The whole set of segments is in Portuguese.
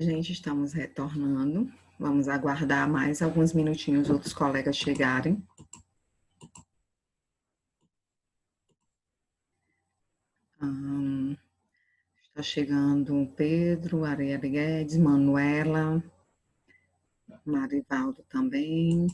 Gente, estamos retornando. Vamos aguardar mais alguns minutinhos os outros colegas chegarem. Está chegando o Pedro, Arielle Guedes, Manuela, Marivaldo também.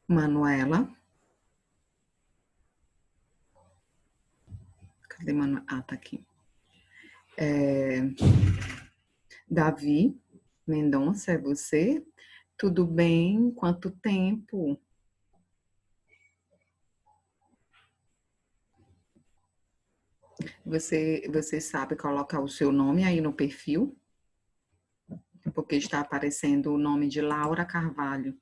Manuela. Cadê Manuela? Ah, tá aqui. Davi Mendonça, é você? Tudo bem? Quanto tempo? Você sabe colocar o seu nome aí no perfil? Porque está aparecendo o nome de Laura Carvalho.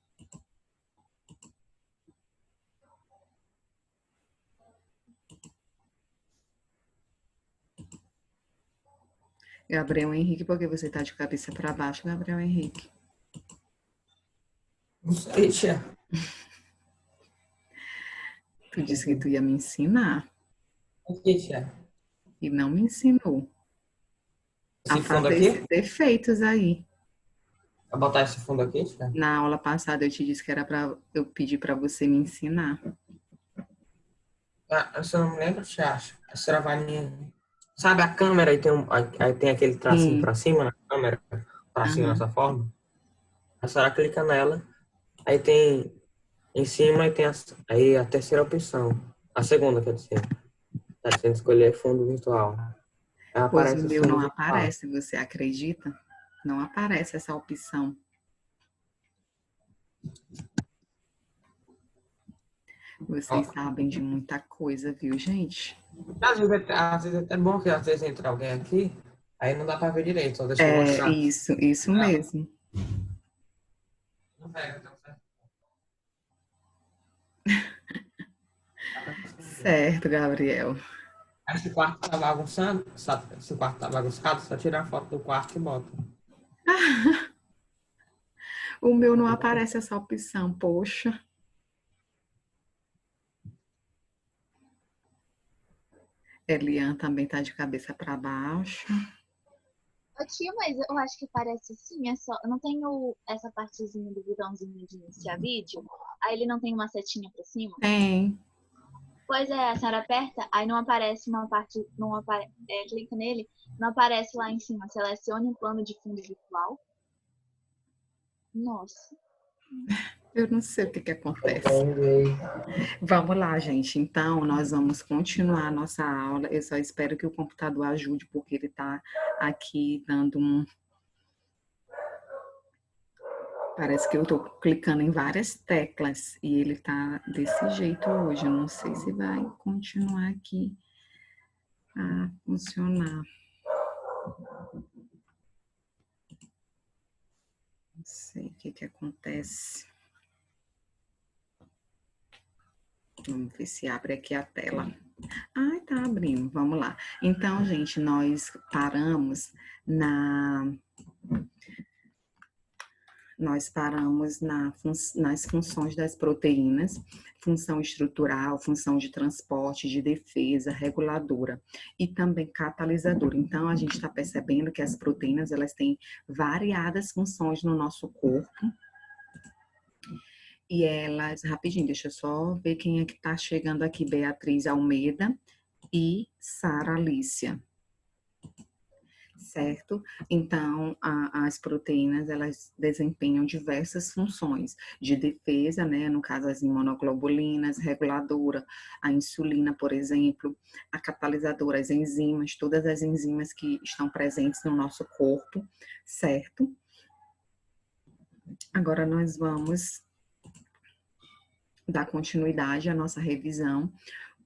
Gabriel Henrique, porque você está de cabeça para baixo, Gabriel Henrique? Não sei, tia. Tu disse que tu ia me ensinar. O que, tia? E não me ensinou Esse a fundo fazer aqui? esses efeitos aí. Vai botar esse fundo aqui, tia? Na aula passada eu te disse que era para eu pedir para você me ensinar. Ah, eu não me lembro, tia. A senhora vai me... Sabe a câmera aí aí tem aquele tracinho Sim. pra cima na câmera? Tracinho Aham. dessa forma? A senhora clica nela, aí tem em cima e tem aí a terceira opção. A segunda, quer dizer. Tá dizendo escolher fundo virtual. Aí Pois o aparece o meu fundo não virtual. aparece, você acredita? Não aparece essa opção. Ó, Vocês sabem de muita coisa, viu, gente? às vezes é até bom que às vezes entra alguém aqui, aí não dá pra ver direito, só deixa eu É, mostrar. isso mesmo. Não pega, então, certo? Certo, Gabriel. Aí se o quarto tá bagunçando, se o quarto tá bagunçado, só tira a foto do quarto e bota. O meu não aparece essa opção, poxa. Elian também tá de cabeça para baixo. Ô, tia, mas eu acho que parece sim, é só. Eu não tenho essa partezinha do botãozinho de iniciar vídeo. Aí ele não tem uma setinha pra cima. Tem. Pois é, a senhora aperta, aí não aparece uma parte. Não clica nele, não aparece lá em cima. Selecione o plano de fundo virtual. Nossa. Eu não sei o que acontece. Vamos lá, gente. Então, nós vamos continuar a nossa aula. Eu só espero que o computador ajude, porque ele está aqui dando um. Parece que eu estou clicando em várias teclas e ele está desse jeito hoje. Eu não sei se vai continuar aqui a funcionar. Não sei o que acontece. Vamos ver se abre aqui a tela. Ai, tá abrindo. Vamos lá. Então, gente, nós paramos nas funções das proteínas, função estrutural, função de transporte, de defesa, reguladora e também catalisadora. Então, a gente está percebendo que as proteínas, elas têm variadas funções no nosso corpo. E elas, rapidinho, deixa eu só ver quem é que está chegando aqui. Beatriz Almeida e Sara Alicia. Certo? Então, as proteínas, elas desempenham diversas funções de defesa, né? No caso, as imunoglobulinas, reguladora, a insulina, por exemplo, a catalisadora, as enzimas, todas as enzimas que estão presentes no nosso corpo, certo? Agora, nós vamos dar continuidade à nossa revisão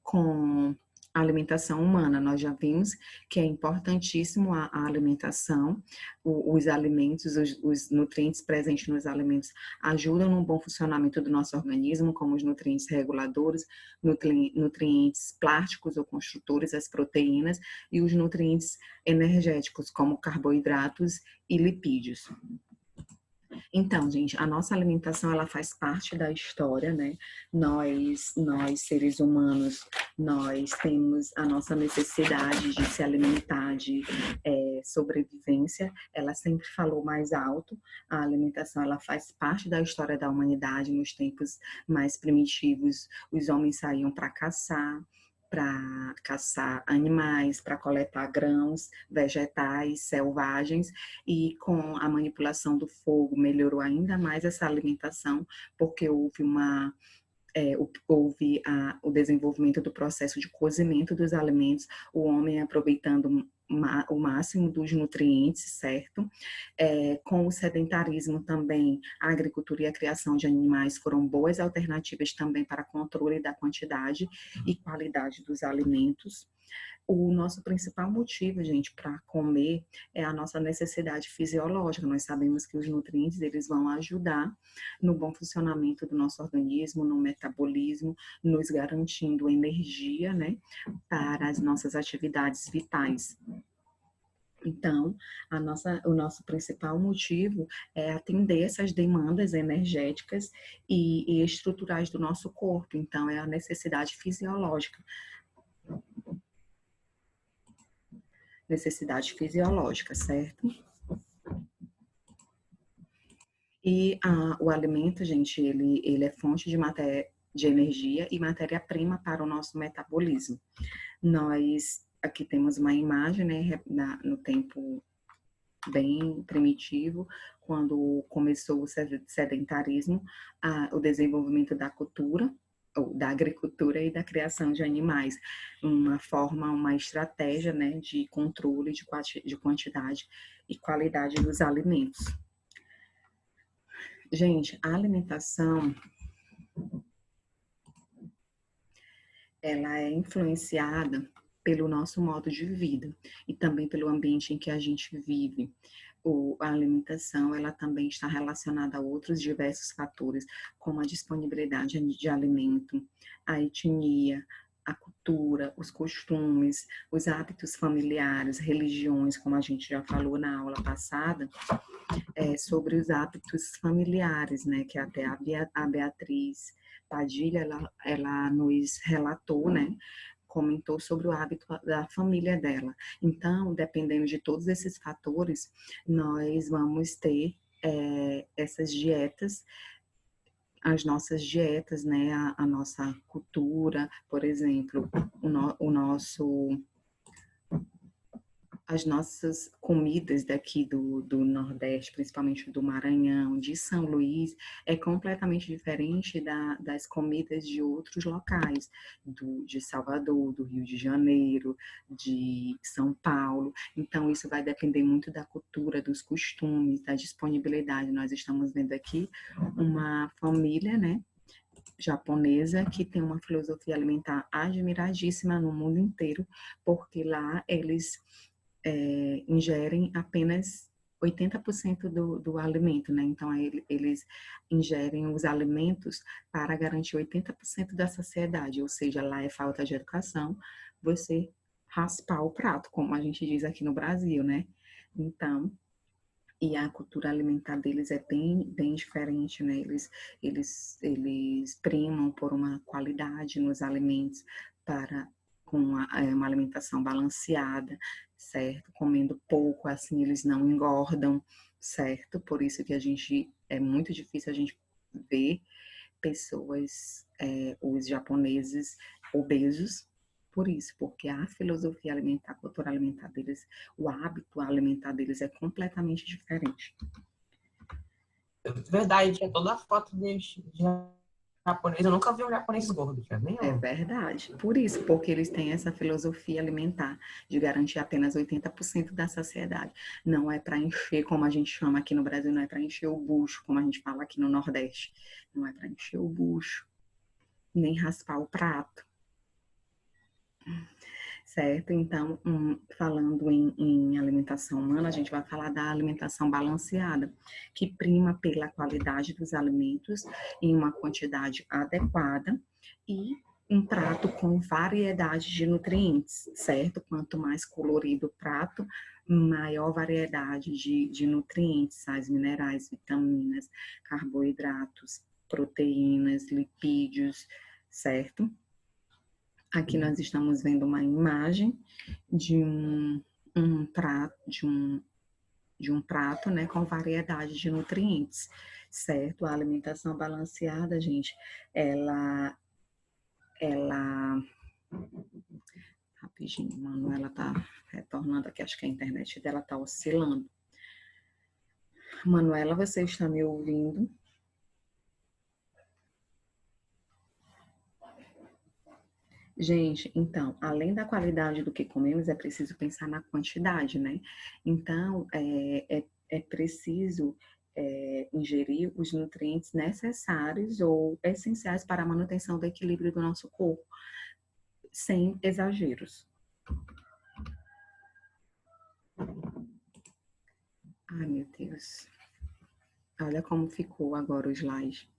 com a alimentação humana. Nós já vimos que é importantíssimo a alimentação, os alimentos, os nutrientes presentes nos alimentos ajudam no bom funcionamento do nosso organismo, como os nutrientes reguladores, nutrientes plásticos ou construtores, as proteínas, e os nutrientes energéticos, como carboidratos e lipídios. Então, gente, a nossa alimentação, ela faz parte da história, né? Nós seres humanos, nós temos a nossa necessidade de se alimentar, de sobrevivência. Ela sempre falou mais alto. A alimentação, ela faz parte da história da humanidade. Nos tempos mais primitivos, os homens saíam para caçar animais, para coletar grãos, vegetais, selvagens, e com a manipulação do fogo melhorou ainda mais essa alimentação, porque houve o desenvolvimento do processo de cozimento dos alimentos, o homem aproveitando o máximo dos nutrientes, certo? Com o sedentarismo também, a agricultura e a criação de animais foram boas alternativas também para controle da quantidade e qualidade dos alimentos. O nosso principal motivo, gente, para comer é a nossa necessidade fisiológica. Nós sabemos que os nutrientes, eles vão ajudar no bom funcionamento do nosso organismo, no metabolismo, nos garantindo energia, né, para as nossas atividades vitais. Então, o nosso principal motivo é atender essas demandas energéticas e estruturais do nosso corpo. Então, é a necessidade fisiológica. Necessidade fisiológica, certo? E o alimento, gente, ele é fonte de energia e matéria-prima para o nosso metabolismo. Nós aqui temos uma imagem, né, no tempo bem primitivo, quando começou o sedentarismo, o desenvolvimento da cultura, ou da agricultura e da criação de animais, uma estratégia, né, de controle de quantidade e qualidade dos alimentos. Gente, a alimentação, ela é influenciada pelo nosso modo de vida e também pelo ambiente em que a gente vive. A alimentação, ela também está relacionada a outros diversos fatores, como a disponibilidade de alimento, a etnia, a cultura, os costumes, os hábitos familiares, religiões, como a gente já falou na aula passada, sobre os hábitos familiares, né, que até a Beatriz Padilha, ela nos relatou, né, comentou sobre o hábito da família dela. Então, dependendo de todos esses fatores, nós vamos ter essas dietas, as nossas dietas, né, a nossa cultura, por exemplo, as nossas comidas daqui do Nordeste, principalmente do Maranhão, de São Luís, é completamente diferente das comidas de outros locais, de Salvador, do Rio de Janeiro, de São Paulo. Então, isso vai depender muito da cultura, dos costumes, da disponibilidade. Nós estamos vendo aqui uma família, né, japonesa, que tem uma filosofia alimentar admiradíssima no mundo inteiro, porque lá eles ingerem apenas 80% do alimento, né? Então, eles ingerem os alimentos para garantir 80% da saciedade, ou seja, lá é falta de educação, você raspar o prato, como a gente diz aqui no Brasil, né? Então, e a cultura alimentar deles é bem diferente, né? Eles primam por uma qualidade nos alimentos com uma alimentação balanceada, certo? Comendo pouco, assim eles não engordam, certo? Por isso que é muito difícil a gente ver pessoas, os japoneses obesos, por isso, porque a filosofia alimentar, a cultura alimentar deles, o hábito alimentar deles é completamente diferente. Verdade, tinha toda a foto de japonês. Eu nunca vi um japonês gordo, tinha nenhum. É verdade. Por isso, porque eles têm essa filosofia alimentar de garantir apenas 80% da saciedade. Não é para encher, como a gente chama aqui no Brasil, não é para encher o bucho, como a gente fala aqui no Nordeste. Não é para encher o bucho, nem raspar o prato. Certo? Então, falando em alimentação humana, a gente vai falar da alimentação balanceada, que prima pela qualidade dos alimentos em uma quantidade adequada e um prato com variedade de nutrientes, certo? Quanto mais colorido o prato, maior variedade de nutrientes, sais minerais, vitaminas, carboidratos, proteínas, lipídios, certo? Aqui nós estamos vendo uma imagem de um prato, de um prato, né, com variedade de nutrientes, certo? A alimentação balanceada, gente, ela rapidinho, Manuela tá retornando aqui, acho que a internet dela tá oscilando. Manuela, você está me ouvindo? Gente, então, além da qualidade do que comemos, é preciso pensar na quantidade, né? Então, é preciso ingerir os nutrientes necessários ou essenciais para a manutenção do equilíbrio do nosso corpo, sem exageros. Ai, meu Deus. Olha como ficou agora o slide.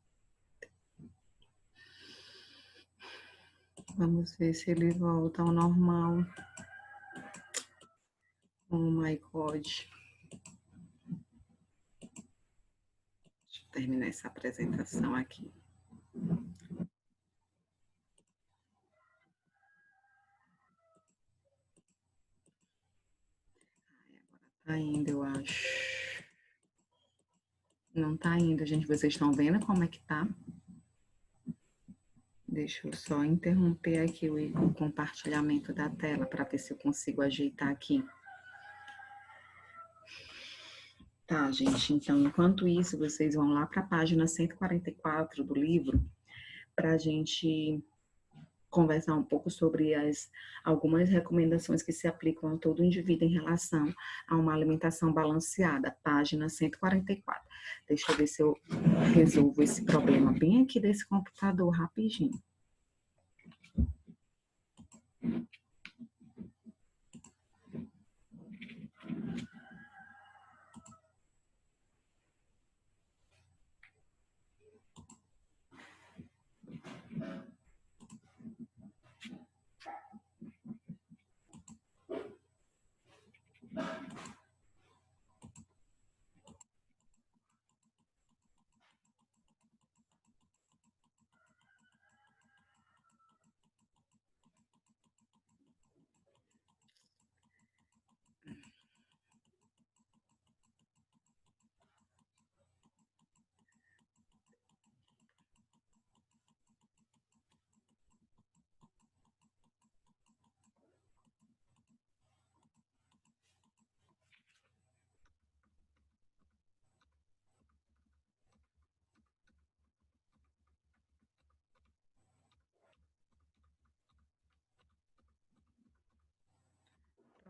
Vamos ver se ele volta ao normal. Oh my God. Deixa eu terminar essa apresentação aqui. Tá indo, eu acho. Não tá indo, gente. Vocês estão vendo como é que tá? Deixa eu só interromper aqui o compartilhamento da tela para ver se eu consigo ajeitar aqui. Tá, gente. Então, enquanto isso, vocês vão lá para a página 144 do livro para a gente conversar um pouco sobre algumas recomendações que se aplicam a todo indivíduo em relação a uma alimentação balanceada, página 144. Deixa eu ver se eu resolvo esse problema bem aqui desse computador rapidinho.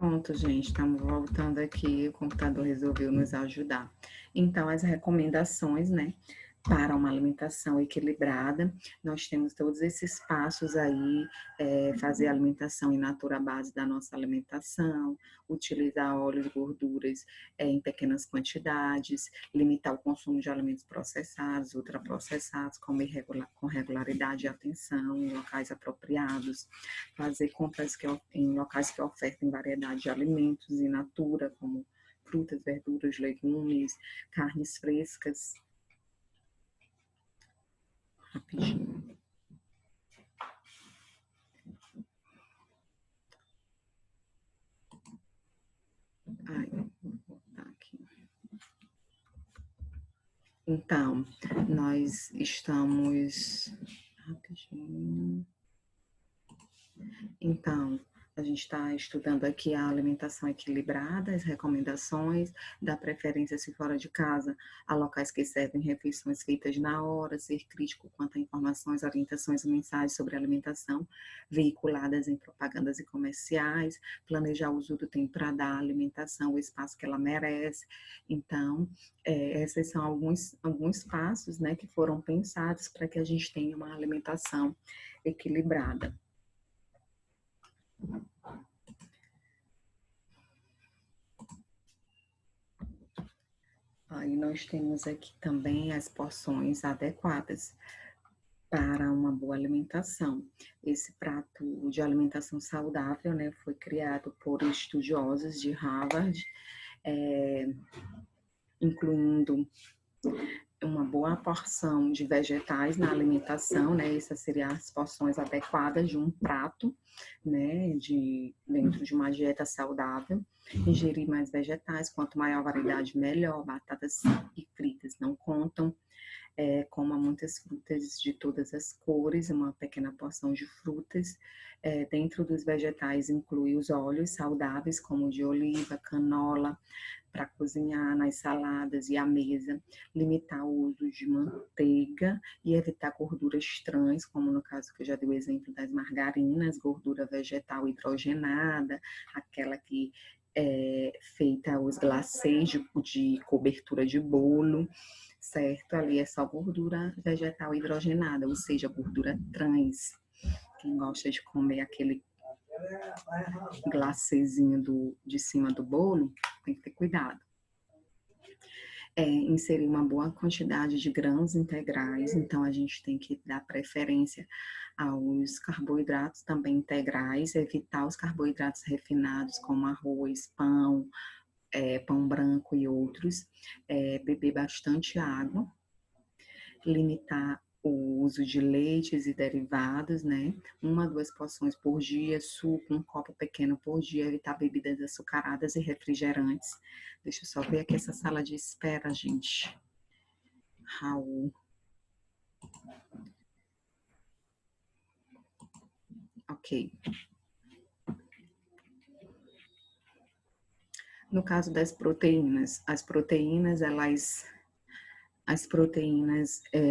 Pronto, gente, estamos voltando aqui, o computador resolveu nos ajudar. Então, as recomendações, né, para uma alimentação equilibrada, nós temos todos esses passos aí, fazer a alimentação in natura à base da nossa alimentação, utilizar óleos e gorduras em pequenas quantidades, limitar o consumo de alimentos processados, ultraprocessados, comer com regularidade e atenção em locais apropriados, fazer compras em locais que ofertem variedade de alimentos in natura, como frutas, verduras, legumes, carnes frescas. Rapidinho. Ai, vou voltar aqui. Então, nós estamos... Rapidinho. Então, a gente está estudando aqui a alimentação equilibrada, as recomendações, da preferência, se fora de casa, a locais que servem refeições feitas na hora, ser crítico quanto a informações, orientações e mensagens sobre alimentação veiculadas em propagandas e comerciais, planejar o uso do tempo para dar à alimentação o espaço que ela merece. Então, esses são alguns passos, né, que foram pensados para que a gente tenha uma alimentação equilibrada. Aí nós temos aqui também as porções adequadas para uma boa alimentação. Esse prato de alimentação saudável, né, foi criado por estudiosos de Harvard, incluindo uma boa porção de vegetais na alimentação, né? Essas seriam as porções adequadas de um prato, né? Dentro de uma dieta saudável. Ingerir mais vegetais, quanto maior a variedade, melhor. Batatas e fritas não contam. Coma muitas frutas de todas as cores, uma pequena porção de frutas. Dentro dos vegetais inclui os óleos saudáveis, como de oliva, canola, para cozinhar nas saladas e à mesa, limitar o uso de manteiga e evitar gorduras trans, como no caso que eu já dei o exemplo das margarinas, gordura vegetal hidrogenada, aquela que é feita os glacês de cobertura de bolo, certo? Ali é só gordura vegetal hidrogenada, ou seja, gordura trans. Quem gosta de comer aquele glacêzinho de cima do bolo, tem que ter cuidado. Inserir uma boa quantidade de grãos integrais, então a gente tem que dar preferência aos carboidratos também integrais, evitar os carboidratos refinados como arroz, pão, pão branco e outros, beber bastante água, limitar o uso de leites e derivados, né? 1 a 2 porções por dia, suco, 1 copo pequeno por dia, evitar bebidas açucaradas e refrigerantes. Deixa eu só ver aqui essa sala de espera, gente. Raul. Ok. No caso das proteínas, as proteínas,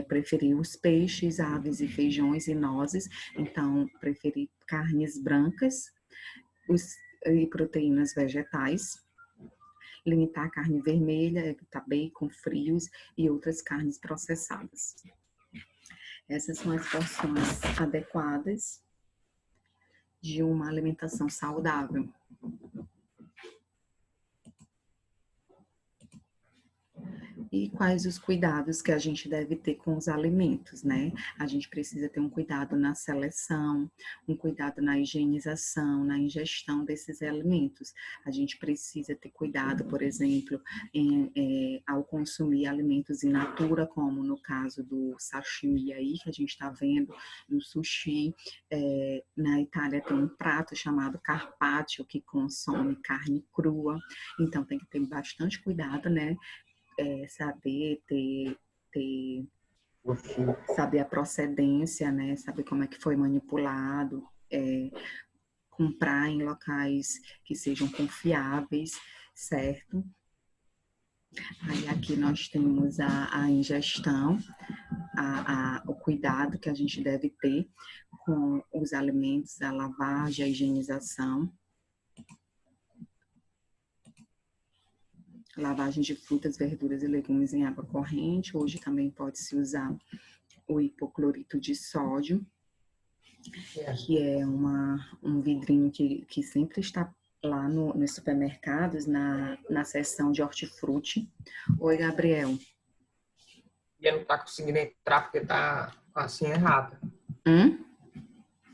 preferir os peixes, aves e feijões e nozes, então preferir carnes brancas e proteínas vegetais, limitar a carne vermelha, evitar bacon, frios e outras carnes processadas. Essas são as porções adequadas de uma alimentação saudável. E quais os cuidados que a gente deve ter com os alimentos, né? A gente precisa ter um cuidado na seleção, um cuidado na higienização, na ingestão desses alimentos. A gente precisa ter cuidado, por exemplo, ao consumir alimentos in natura, como no caso do sashimi aí, que a gente está vendo no sushi. Na Itália tem um prato chamado carpaccio, que consome carne crua. Então tem que ter bastante cuidado, né? Saber saber a procedência, né? Saber como é que foi manipulado, comprar em locais que sejam confiáveis, certo? Aí aqui nós temos a ingestão, o cuidado que a gente deve ter com os alimentos, a lavagem, a higienização. Lavagem de frutas, verduras e legumes em água corrente. Hoje também pode-se usar o hipoclorito de sódio, que é um vidrinho que sempre está lá nos supermercados, na seção de hortifruti. Oi, Gabriel. Bia não tá conseguindo entrar porque tá assim errada.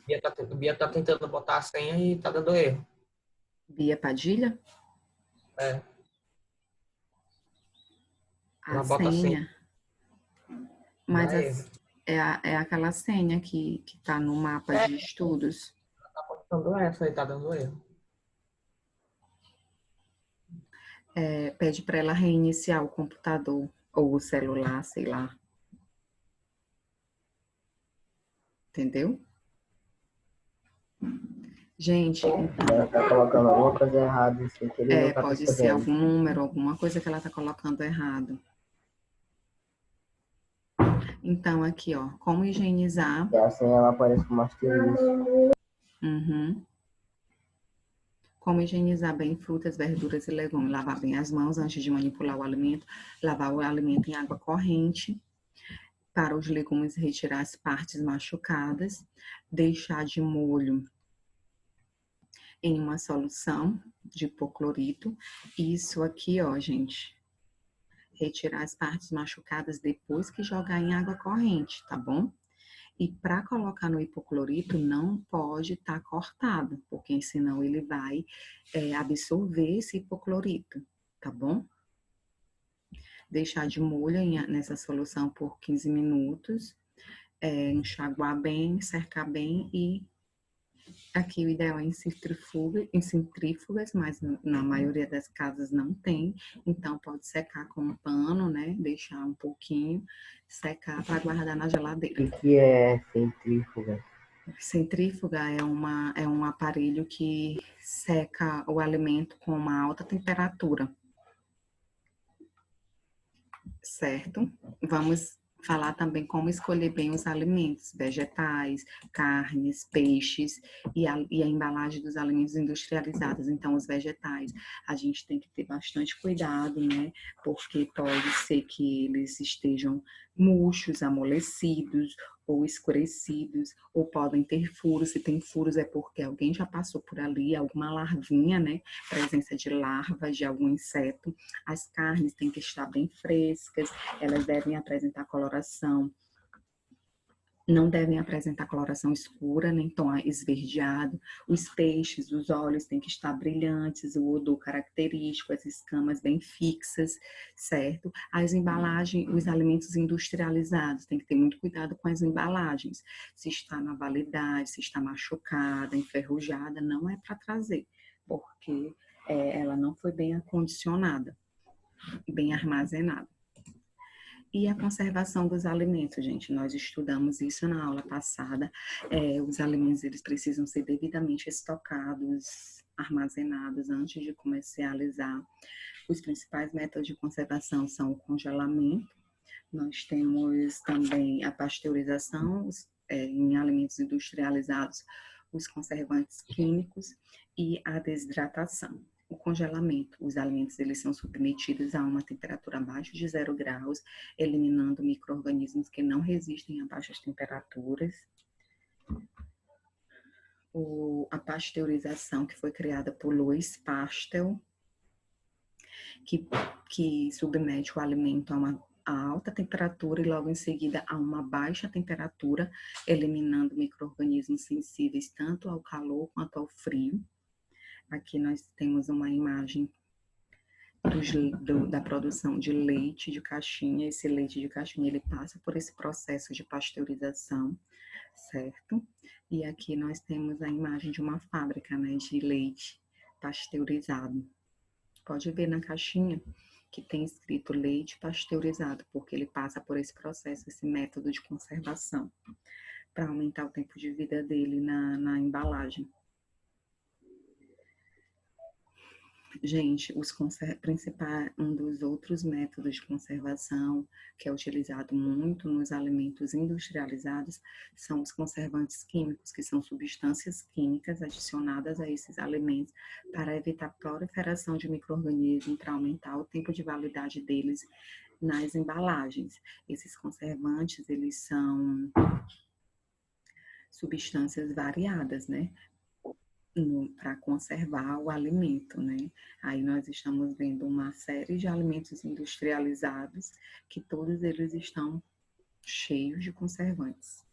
Bia tá tentando botar a senha e tá dando erro. Bia Padilha? A senha. Mas é aquela senha que tá no mapa de estudos. Tá botando essa aí, tá dando erro. Pede para ela reiniciar o computador ou o celular, sei lá. Entendeu? Gente, então... Ela tá colocando alguma coisa errada. Assim, que ele não tá pode ser algum número, alguma coisa que ela tá colocando errado. Então, aqui, ó, como higienizar... E assim ela aparece com asterisco. Como higienizar bem frutas, verduras e legumes. Lavar bem as mãos antes de manipular o alimento. Lavar o alimento em água corrente. Para os legumes, retirar as partes machucadas. Deixar de molho em uma solução de hipoclorito. Isso aqui, ó, gente. Retirar as partes machucadas depois que jogar em água corrente, tá bom? E para colocar no hipoclorito não pode estar cortado, porque senão ele vai absorver esse hipoclorito, tá bom? Deixar de molho nessa solução por 15 minutos, enxaguar bem, cercar bem e aqui o ideal é em centrífugas, mas na maioria das casas não tem, então pode secar com um pano, né? Deixar um pouquinho, secar para guardar na geladeira. O que é centrífuga? Centrífuga é um aparelho que seca o alimento com uma alta temperatura. Certo? Vamos falar também como escolher bem os alimentos, vegetais, carnes, peixes e a embalagem dos alimentos industrializados. Então, os vegetais, a gente tem que ter bastante cuidado, né? Porque pode ser que eles estejam murchos, amolecidos ou escurecidos, ou podem ter furos. Se tem furos é porque alguém já passou por ali, alguma larvinha, né? Presença de larvas de algum inseto. As carnes têm que estar bem frescas, elas devem apresentar coloração, não devem apresentar coloração escura, nem tom esverdeado. Os peixes, os olhos têm que estar brilhantes, o odor característico, as escamas bem fixas, certo? As embalagens, os alimentos industrializados, tem que ter muito cuidado com as embalagens. Se está na validade, se está machucada, enferrujada, não é para trazer, porque ela não foi bem acondicionada, bem armazenada. E a conservação dos alimentos, gente, nós estudamos isso na aula passada. Os alimentos, eles precisam ser devidamente estocados, armazenados antes de comercializar. Os principais métodos de conservação são o congelamento. Nós temos também a pasteurização em alimentos industrializados, os conservantes químicos e a desidratação. O congelamento, os alimentos eles são submetidos a uma temperatura abaixo de 0 graus, eliminando micro-organismos que não resistem a baixas temperaturas. A pasteurização, que foi criada por Louis Pasteur, que submete o alimento a alta temperatura e logo em seguida a uma baixa temperatura, eliminando micro-organismos sensíveis tanto ao calor quanto ao frio. Aqui nós temos uma imagem da produção de leite de caixinha. Esse leite de caixinha, ele passa por esse processo de pasteurização, certo? E aqui nós temos a imagem de uma fábrica, né, de leite pasteurizado. Pode ver na caixinha que tem escrito leite pasteurizado, porque ele passa por esse processo, esse método de conservação, para aumentar o tempo de vida dele na embalagem. Gente, um dos outros métodos de conservação que é utilizado muito nos alimentos industrializados são os conservantes químicos, que são substâncias químicas adicionadas a esses alimentos para evitar a proliferação de micro-organismos, para aumentar o tempo de validade deles nas embalagens. Esses conservantes, eles são substâncias variadas, né? Para conservar o alimento, né? Aí nós estamos vendo uma série de alimentos industrializados que todos eles estão cheios de conservantes.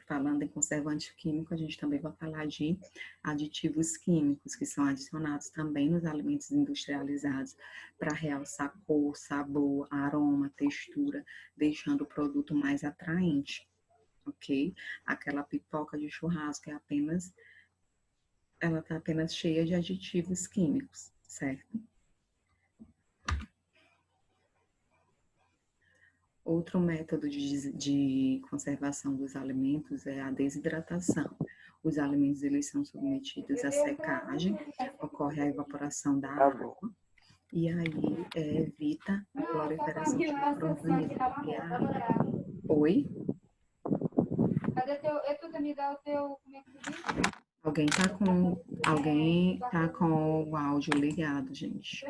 Falando em conservante químico, a gente também vai falar de aditivos químicos que são adicionados também nos alimentos industrializados para realçar cor, sabor, aroma, textura, deixando o produto mais atraente. Ok? Aquela pipoca de churrasco ela está apenas cheia de aditivos químicos, certo? Outro método de conservação dos alimentos é a desidratação. Os alimentos eles são submetidos à secagem, ocorre a evaporação da água, e aí evita a proliferação de micro-organismos. Oi? Alguém tá com o áudio ligado, gente.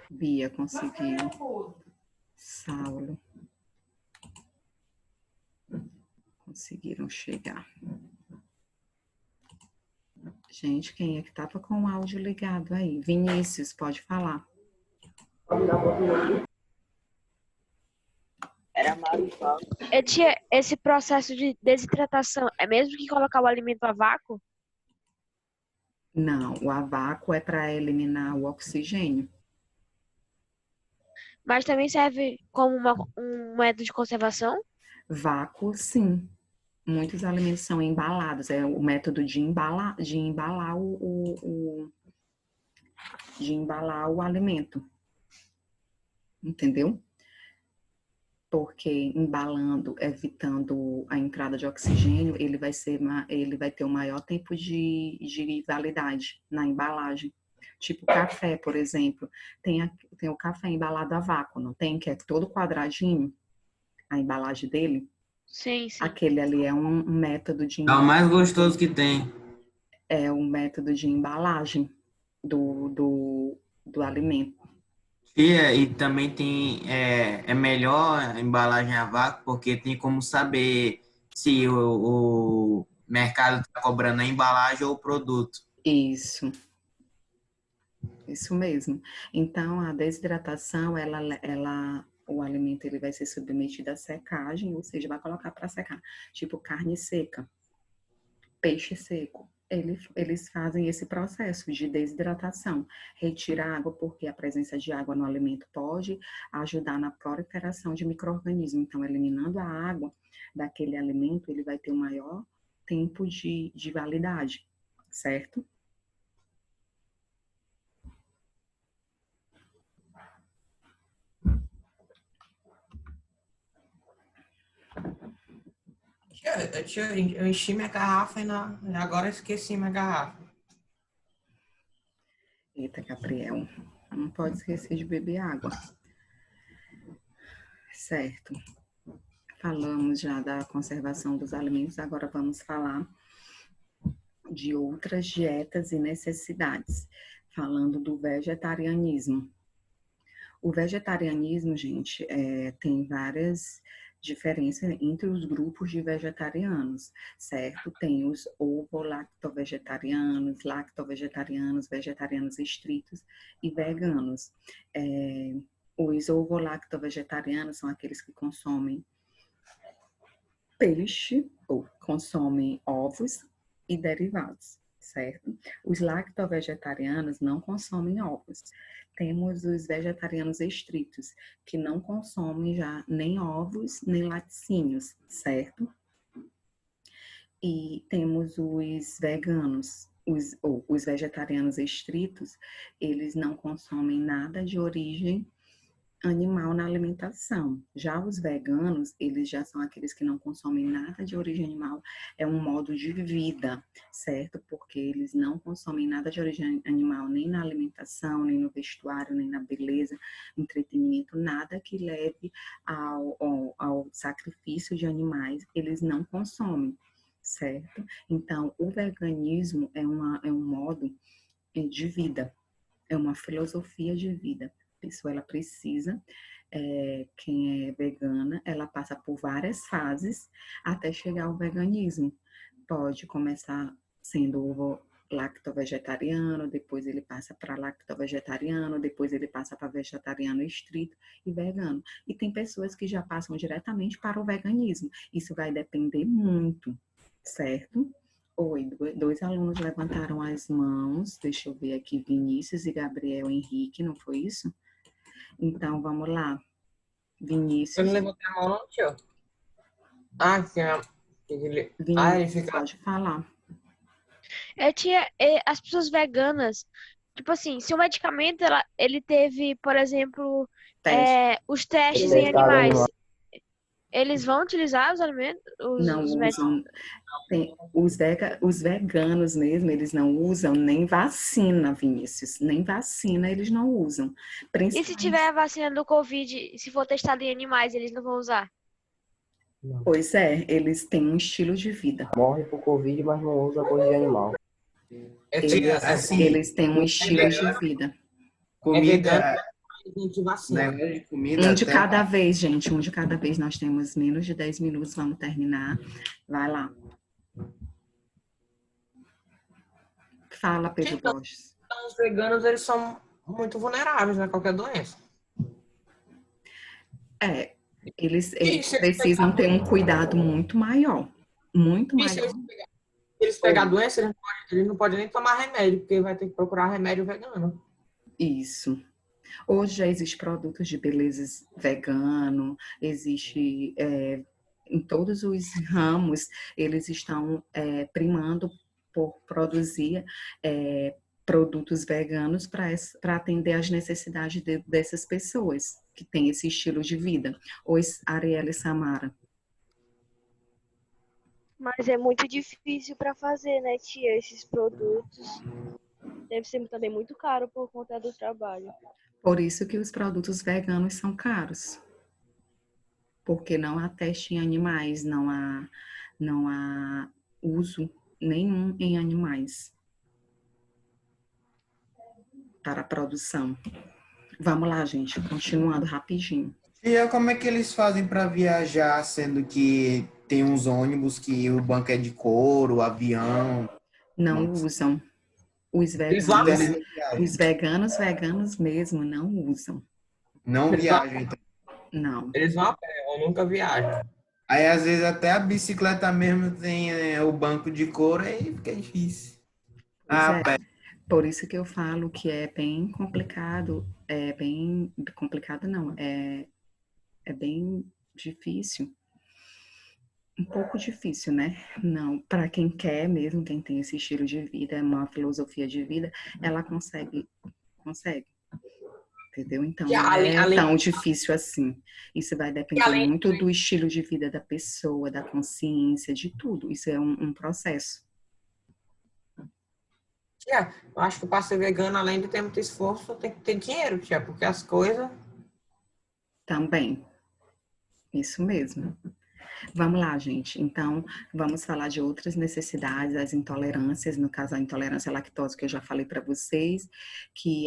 Bia conseguiu. Saulo. Conseguiram chegar. Gente, quem é que tava com o áudio ligado aí? Vinícius, pode falar. Tia, esse processo de desidratação é mesmo que colocar o alimento a vácuo? Não, o a vácuo é para eliminar o oxigênio. Mas também serve como um método de conservação? Vácuo, sim. Muitos alimentos são embalados. É o método de embalar, de embalar o alimento. Entendeu? Porque embalando, evitando a entrada de oxigênio, ele vai ter o maior tempo de validade na embalagem. Tipo café, por exemplo, tem o café embalado a vácuo, não tem? Que é todo quadradinho, a embalagem dele. Sim, sim. Aquele ali é um método de É o mais gostoso que tem. é um método de embalagem do alimento. E também é melhor a embalagem a vácuo, porque tem como saber se o mercado está cobrando a embalagem ou o produto. Isso mesmo. Então, a desidratação, o alimento ele vai ser submetido à secagem, ou seja, vai colocar para secar, tipo carne seca, peixe seco. Eles fazem esse processo de desidratação, retira a água, porque a presença de água no alimento pode ajudar na proliferação de micro-organismos. Então, eliminando a água daquele alimento, ele vai ter o maior tempo de validade, certo? Eu enchi minha garrafa e agora eu esqueci minha garrafa. Eita, Gabriel, não pode esquecer de beber água. Certo. Falamos já da conservação dos alimentos, agora vamos falar de outras dietas e necessidades, falando do vegetarianismo. O vegetarianismo, gente, tem várias diferenças entre os grupos de vegetarianos, certo? Tem os ovo-lacto-vegetarianos, lacto-vegetarianos, vegetarianos estritos e veganos. Os ovo-lacto-vegetarianos são aqueles que consomem peixe ou consomem ovos e derivados, certo? Os lacto-vegetarianos não consomem ovos. Temos os vegetarianos estritos, que não consomem já nem ovos, nem laticínios, certo? E temos os veganos, os vegetarianos estritos, eles não consomem nada de origem animal na alimentação. Já os veganos, eles já são aqueles que não consomem nada de origem animal, é um modo de vida, certo? Porque eles não consomem nada de origem animal, nem na alimentação, nem no vestuário, nem na beleza, entretenimento, nada que leve ao sacrifício de animais, eles não consomem, certo? Então, o veganismo é um modo de vida, é uma filosofia de vida. A pessoa ela precisa, quem é vegana, ela passa por várias fases até chegar ao veganismo. Pode começar sendo lacto-vegetariano, depois ele passa para lacto-vegetariano, depois ele passa para vegetariano estrito e vegano. E tem pessoas que já passam diretamente para o veganismo. Isso vai depender muito, certo? Oi, dois alunos levantaram as mãos, deixa eu ver aqui, Vinícius e Gabriel Henrique, não foi isso? Então, vamos lá. Eu Vinícius. não levantei a mão, não, tio. Sim. Vinícius, Ele fica... pode falar. Tia, as pessoas veganas, tipo assim, se o medicamento ele teve, por exemplo, Teste. os testes em Testado animais, animal. eles vão utilizar os alimentos? Não usam. Os veganos mesmo, eles não usam nem vacina, Vinícius. Nem vacina eles não usam. E se tiver a vacina do Covid, se for testado em animais, eles não vão usar? Pois é, eles têm um estilo de vida. Morre por Covid, mas não usa coisa de animal. Eles têm um estilo de vida. Comida, gente vacina. negócio de comida Um de até- cada vez, gente. Um de cada vez. Nós temos menos de 10 minutos, vamos terminar. Vai lá. Fala, Pedro Borges. Os veganos, eles são muito vulneráveis a qualquer doença. É, eles se eles precisam ter um cuidado muito maior. Muito e se maior. eles pegar a doença, eles não podem nem tomar remédio, porque vai ter que procurar remédio vegano. Isso. Hoje já existem produtos de beleza vegano, existe em todos os ramos, eles estão primando por produzir produtos veganos para atender às necessidades dessas pessoas que têm esse estilo de vida. Oi, Ariela e Samara. Mas é muito difícil para fazer, né, tia, esses produtos. Deve ser também muito caro por conta do trabalho. Por isso que os produtos veganos são caros. Porque não há teste em animais, não há uso nenhum em animais para a produção. Vamos lá, gente, continuando rapidinho. E como é que eles fazem para viajar, sendo que tem uns ônibus que o banco é de couro, avião? Não usam. Os Eles vão a veganos, pé. Eles não viajam. os veganos mesmo não usam. Não Eles vão, viajam, então. Não. eles vão a pé, ou nunca viajam. Aí, às vezes, até a bicicleta mesmo tem o banco de couro, aí fica difícil. Pois é. Pé. Por isso que eu falo que é bem complicado, bem complicado não, é bem difícil. Um pouco difícil, né? Não, para quem quer mesmo, quem tem esse estilo de vida, uma filosofia de vida, ela consegue, entendeu? Então, E não é além, tão difícil assim. Isso vai e depender além, muito do estilo de vida da pessoa, da consciência, de tudo. Isso é um processo. tia, eu acho que para ser vegano, além de ter muito esforço, tem que ter dinheiro, tia, porque as coisas... Também, isso mesmo. Vamos lá, gente. Então, vamos falar de outras necessidades, as intolerâncias, no caso, a intolerância à lactose, que eu já falei para vocês, que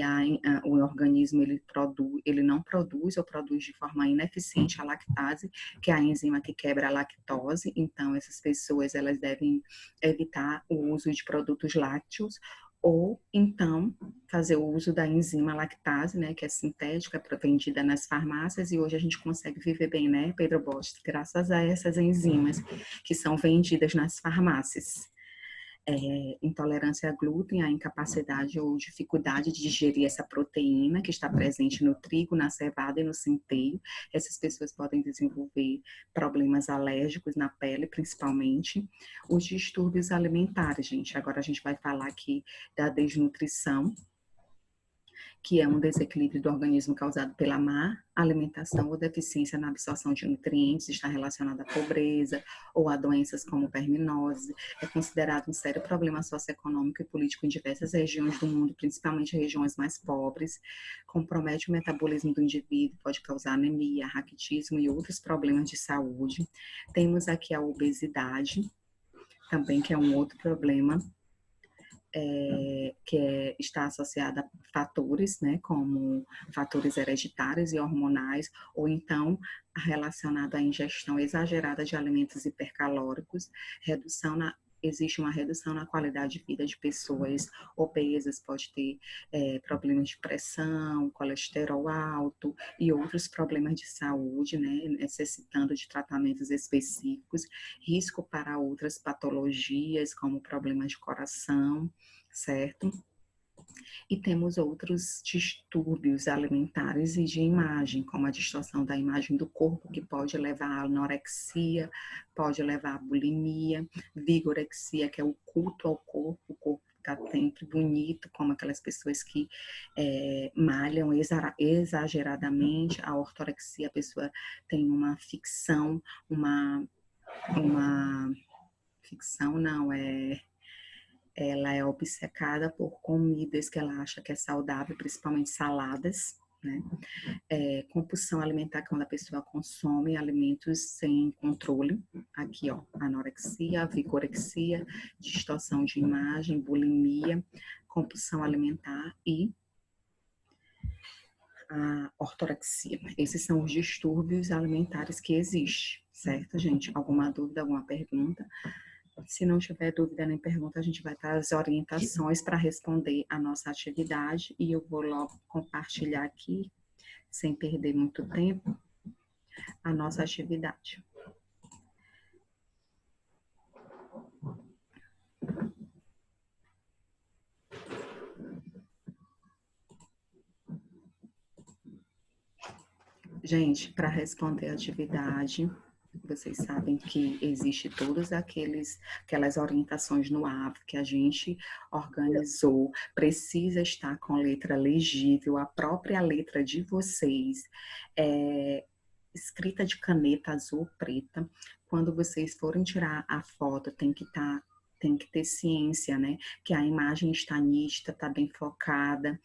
o organismo ele não produz ou produz de forma ineficiente a lactase, que é a enzima que quebra a lactose. Então, essas pessoas, elas devem evitar o uso de produtos lácteos ou então fazer o uso da enzima lactase, né, que é sintética, vendida nas farmácias, e hoje a gente consegue viver bem, né, Pedro Bosch, graças a essas enzimas que são vendidas nas farmácias. Intolerância a glúten, a incapacidade ou dificuldade de digerir essa proteína que está presente no trigo, na cevada e no centeio. Essas pessoas podem desenvolver problemas alérgicos na pele, principalmente. Os distúrbios alimentares, gente. Agora a gente vai falar aqui da desnutrição, que é um desequilíbrio do organismo causado pela má alimentação ou deficiência na absorção de nutrientes, está relacionado à pobreza ou a doenças como verminose. É considerado um sério problema socioeconômico e político em diversas regiões do mundo, principalmente regiões mais pobres. Compromete o metabolismo do indivíduo, pode causar anemia, raquitismo e outros problemas de saúde. Temos aqui a obesidade, também, que é um outro problema está associada a fatores, né, como fatores hereditários e hormonais, ou então relacionado à ingestão exagerada de alimentos hipercalóricos, existe uma redução na qualidade de vida de pessoas obesas, pode ter problemas de pressão, colesterol alto e outros problemas de saúde, né, necessitando de tratamentos específicos, risco para outras patologias, como problemas de coração, certo? E temos outros distúrbios alimentares e de imagem, como a distorção da imagem do corpo, que pode levar à anorexia, pode levar à bulimia, vigorexia, que é o culto ao corpo, o corpo ficar sempre bonito, como aquelas pessoas que malham exageradamente, a ortorexia, a pessoa tem uma ficção, uma ficção não, ela é obcecada por comidas que ela acha que é saudável, principalmente saladas, né? Compulsão alimentar, quando a pessoa consome alimentos sem controle. Aqui, ó, anorexia, vigorexia, distorção de imagem, bulimia, compulsão alimentar e a ortorexia. Esses são os distúrbios alimentares que existem, certo, gente? Alguma dúvida, alguma pergunta? Se não tiver dúvida nem pergunta, a gente vai dar as orientações para responder a nossa atividade e eu vou logo compartilhar aqui, sem perder muito tempo, a nossa atividade. Gente, para responder a atividade, vocês sabem que existe todas aquelas orientações no AVO que a gente organizou, precisa estar com letra legível, a própria letra de vocês, escrita de caneta azul ou preta. Quando vocês forem tirar a foto, tem que ter ciência, né? Que a imagem está nítida, está bem focada.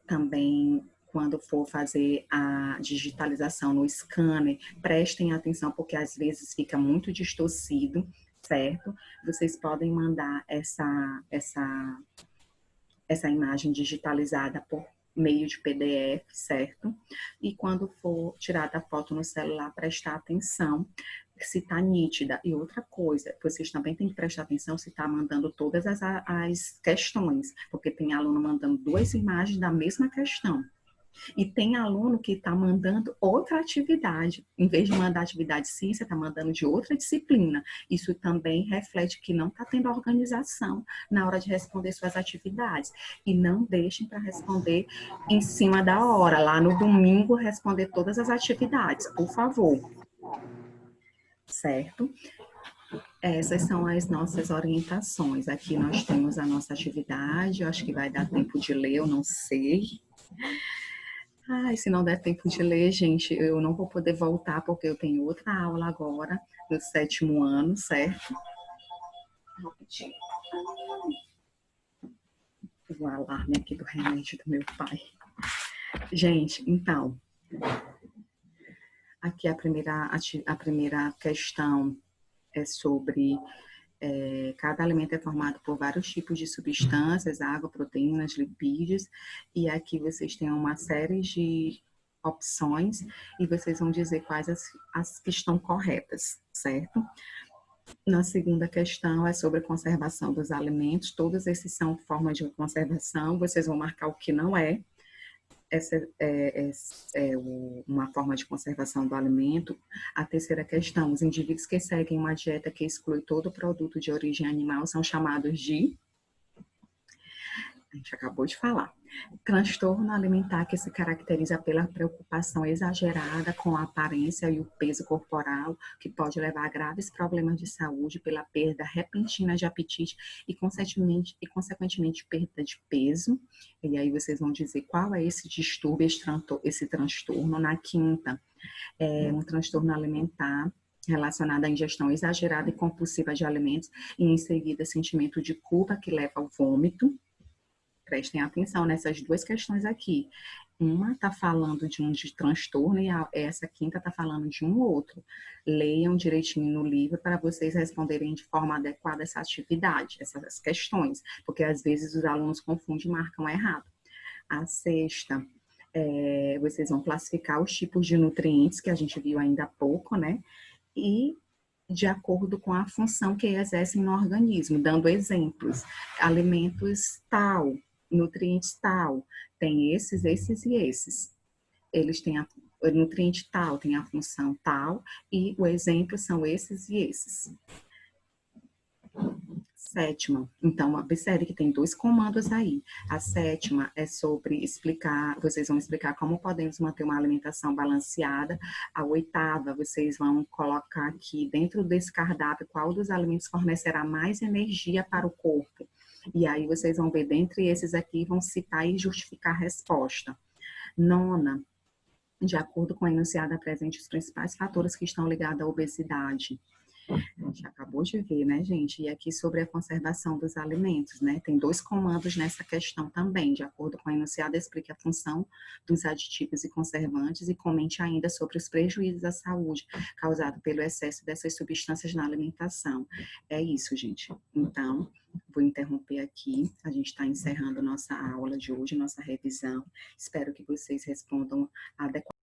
Também, quando for fazer a digitalização no scanner, prestem atenção, porque às vezes fica muito distorcido, certo? Vocês podem mandar essa imagem digitalizada por meio de PDF, certo? E quando for tirada a foto no celular, prestar atenção se está nítida. E outra coisa, vocês também têm que prestar atenção se está mandando todas as questões, porque tem aluno mandando 2 imagens da mesma questão. E tem aluno que está mandando outra atividade. Em vez de mandar atividade de ciência, está mandando de outra disciplina. Isso também reflete que não está tendo organização na hora de responder suas atividades. E não deixem para responder em cima da hora. Lá no domingo, responder todas as atividades, por favor. Certo? Essas são as nossas orientações. Aqui nós temos a nossa atividade. Eu acho que vai dar tempo de ler, eu não sei. Ai, se não der tempo de ler, gente, eu não vou poder voltar porque eu tenho outra aula agora, no 7º ano, certo? Rapidinho. O alarme aqui do remédio do meu pai. Gente, então, aqui a primeira questão é sobre cada alimento é formado por vários tipos de substâncias, água, proteínas, lipídios, e aqui vocês têm uma série de opções e vocês vão dizer quais as que estão corretas, certo? Na segunda questão é sobre a conservação dos alimentos, todos esses são formas de conservação, vocês vão marcar o que não é. Essa é uma forma de conservação do alimento. A terceira questão, os indivíduos que seguem uma dieta que exclui todo produto de origem animal são chamados de... A gente acabou de falar. Transtorno alimentar que se caracteriza pela preocupação exagerada com a aparência e o peso corporal, que pode levar a graves problemas de saúde pela perda repentina de apetite e, consequentemente, perda de peso. E aí vocês vão dizer qual é esse distúrbio, esse transtorno. Na quinta, um transtorno alimentar relacionado à ingestão exagerada e compulsiva de alimentos e, em seguida, sentimento de culpa que leva ao vômito. Prestem atenção nessas 2 questões aqui. Uma está falando de transtorno e essa quinta está falando de um outro. Leiam direitinho no livro para vocês responderem de forma adequada essa atividade, essas questões, porque às vezes os alunos confundem e marcam errado. A sexta, vocês vão classificar os tipos de nutrientes que a gente viu ainda há pouco, né? E de acordo com a função que exercem no organismo, dando exemplos. Alimentos tal, nutrientes tal, tem esses e esses. Eles têm o nutriente tal, tem a função tal, e o exemplo são esses e esses. Sétima, então, observe que tem 2 comandos aí. A sétima é sobre explicar, vocês vão explicar como podemos manter uma alimentação balanceada. A oitava, vocês vão colocar aqui dentro desse cardápio qual dos alimentos fornecerá mais energia para o corpo. E aí vocês vão ver dentre esses aqui, vão citar e justificar a resposta. Nona, de acordo com a enunciado, apresente os principais fatores que estão ligados à obesidade. A gente acabou de ver, né, gente? E aqui sobre a conservação dos alimentos, né? Tem 2 comandos nessa questão também. De acordo com a enunciada, explique a função dos aditivos e conservantes e comente ainda sobre os prejuízos à saúde causados pelo excesso dessas substâncias na alimentação. É isso, gente. Então, vou interromper aqui. A gente está encerrando nossa aula de hoje, nossa revisão. Espero que vocês respondam adequadamente.